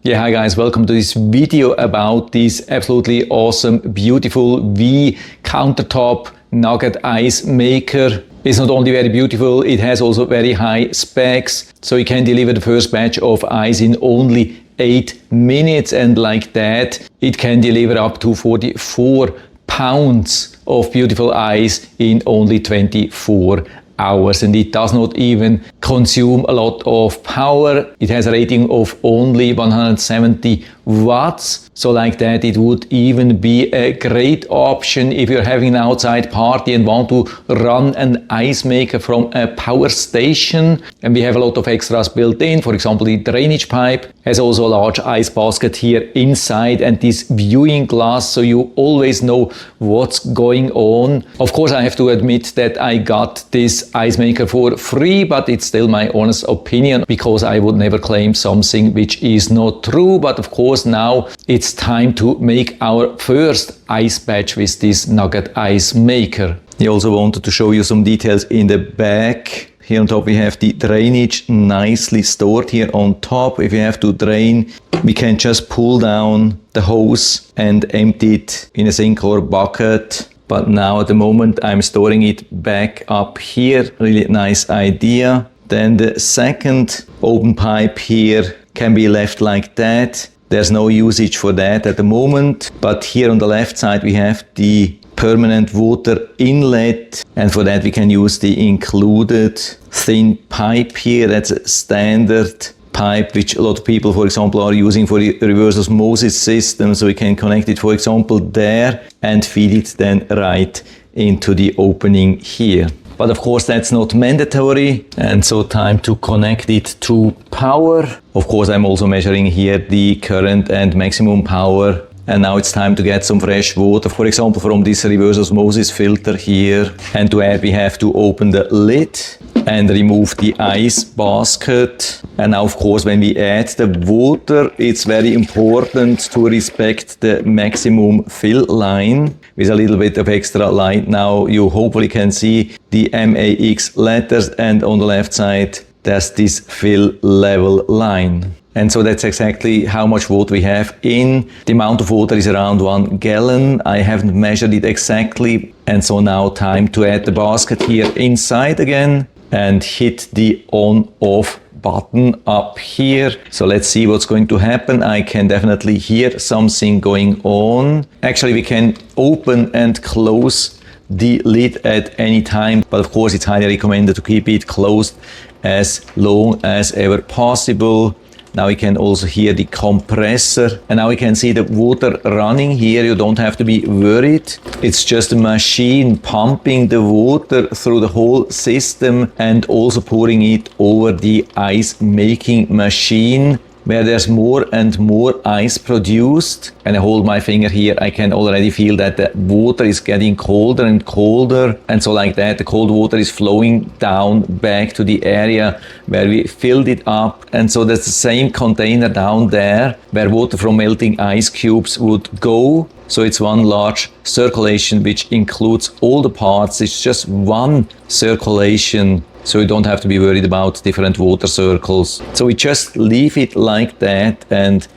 Yeah, hi guys, welcome to this video about this absolutely awesome, beautiful WIE Countertop Nugget ice maker. It's not only very beautiful, it has also very high specs, so you can deliver the first batch of ice in only 8 minutes, and like that it can deliver up to 44 pounds of beautiful ice in only 24 hours, and it does not even consume a lot of power. It has a rating of only 170 watts, so like that it would even be a great option if you're having an outside party and want to run an ice maker from a power station. And we have a lot of extras built in. For example, the drainage pipe has also a large ice basket here inside and this viewing glass, so you always know what's going on. Of course, I have to admit that I got this ice maker for free, but it's still my honest opinion because I would never claim something which is not true. But of course, now it's time to make our first ice batch with this Nugget ice maker. I also wanted to show you some details in the back. Here on top we have the drainage nicely stored here on top. If you have to drain, we can just pull down the hose and empty it in a sink or bucket. But now at the moment I'm storing it back up here. Really nice idea. Then the second open pipe here can be left like that. There's no usage for that at the moment. But here on the left side we have the permanent water inlet, and for that we can use the included thin pipe here. That's a standard pipe which a lot of people, for example, are using for the reverse osmosis system. So we can connect it, for example, there and feed it then right into the opening here. But of course that's not mandatory, and so time to connect it to power. Of course I'm also measuring here the current and maximum power. And now it's time to get some fresh water, for example, from this reverse osmosis filter here. And to add, we have to open the lid and remove the ice basket. And now, of course, when we add the water, it's very important to respect the maximum fill line. With a little bit of extra light now, you hopefully can see the MAX letters, and on the left side, there's this fill level line. And so that's exactly how much water we have in. The amount of water is around 1 gallon. I haven't measured it exactly. And so now time to add the basket here inside again and hit the on-off button up here. So let's see what's going to happen. I can definitely hear something going on. Actually, we can open and close the lid at any time, but of course it's highly recommended to keep it closed as long as ever possible. Now we can also hear the compressor, and now we can see the water running here. You don't have to be worried. It's just a machine pumping the water through the whole system and also pouring it over the ice making machine, where there's more and more ice produced. And I hold my finger here, I can already feel that the water is getting colder and colder. And so like that, the cold water is flowing down back to the area where we filled it up. And so that's the same container down there where water from melting ice cubes would go. So it's one large circulation which includes all the parts. It's just one circulation, so you don't have to be worried about different water circles. So we just leave it like that and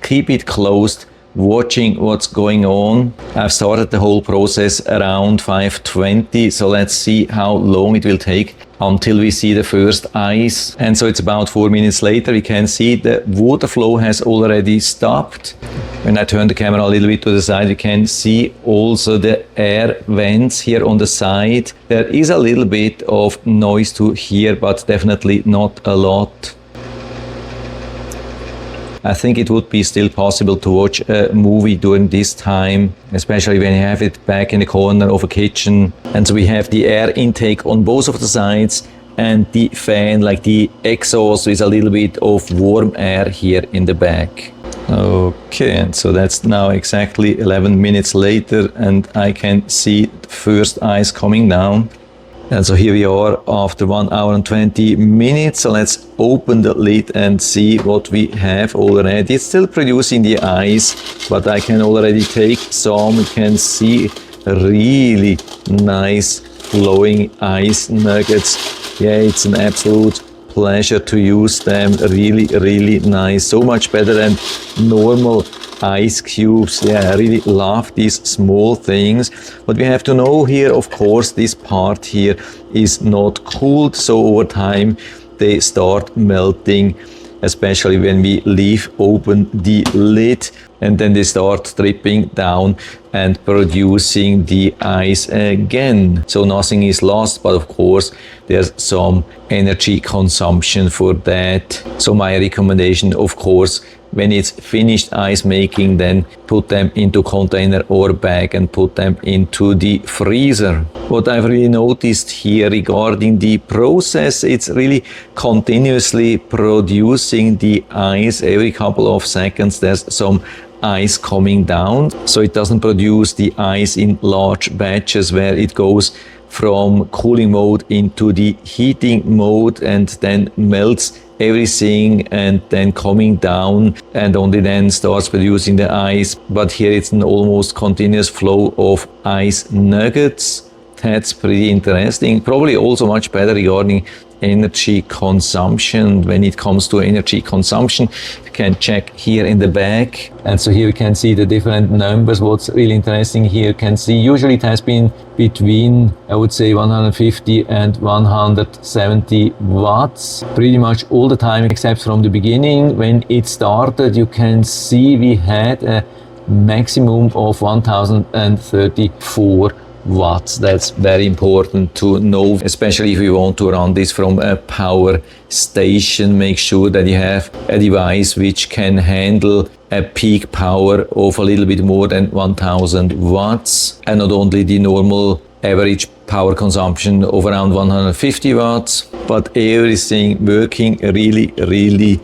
keep it closed, watching what's going on. I've started the whole process around 5:20, so let's see how long it will take until we see the first ice. And so it's about 4 minutes later. We can see the water flow has already stopped. When I turn the camera a little bit to the side, you can see also the air vents here on the side. There is a little bit of noise to hear, but definitely not a lot. I think it would be still possible to watch a movie during this time, especially when you have it back in the corner of a kitchen. And so we have the air intake on both of the sides and the fan, like the exhaust, with a little bit of warm air here in the back. Okay, and so that's now exactly 11 minutes later, and I can see the first ice coming down. And so here we are after 1 hour and 20 minutes. So let's open the lid and see what we have already. It's still producing the ice, but I can already take some. You can see really nice flowing ice nuggets. Yeah, it's an absolute pleasure to use them. Really, really nice. So much better than normal ice cubes. Yeah, I really love these small things. But we have to know here, of course, this part here is not cooled, so over time they start melting, especially when we leave open the lid, and then they start dripping down and producing the ice again. So nothing is lost, but of course there's some energy consumption for that. So my recommendation, of course, when it's finished ice making, then put them into container or bag and put them into the freezer. What I've really noticed here regarding the process, it's really continuously producing the ice. Every couple of seconds there's some ice coming down, so it doesn't produce the ice in large batches where it goes from cooling mode into the heating mode and then melts everything and then coming down and only then starts producing the ice. But here it's an almost continuous flow of ice nuggets. That's pretty interesting. Probably also much better regarding energy consumption. When it comes to energy consumption, you can check here in the back, and so here you can see the different numbers. What's really interesting here, you can see usually it has been between, I would say, 150 and 170 watts pretty much all the time, except from the beginning. When it started, you can see we had a maximum of 1034 watts. That's very important to know, especially if you want to run this from a power station. Make sure that you have a device which can handle a peak power of a little bit more than 1000 watts, and not only the normal average power consumption of around 150 watts, but everything working really, really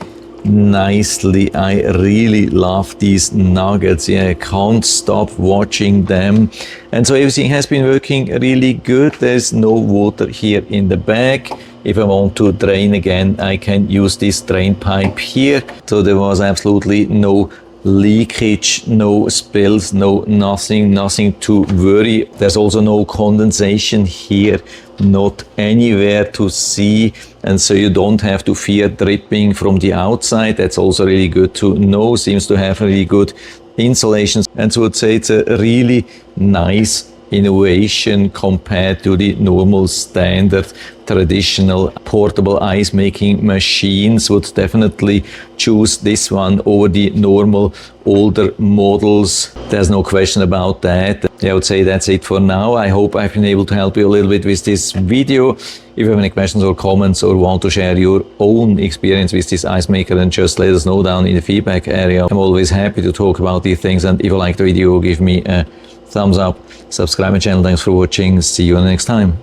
nicely. I really love these nuggets. Yeah, I can't stop watching them. And so everything has been working really good. There's no water here in the bag. If I want to drain again, I can use this drain pipe here. So there was absolutely no leakage, no spills, nothing to worry. There's also no condensation here, not anywhere to see, and so you don't have to fear dripping from the outside. That's also really good to know. Seems to have really good insulation, and so I'd say it's a really nice innovation compared to the normal standard traditional portable ice making machines. Would definitely choose this one over the normal older models. There's no question about that. I would say that's it for now. I hope I've been able to help you a little bit with this video. If you have any questions or comments or want to share your own experience with this ice maker, then just let us know down in the feedback area. I'm always happy to talk about these things, and if you like the video, give me a thumbs up, subscribe my channel. Thanks for watching. See you next time.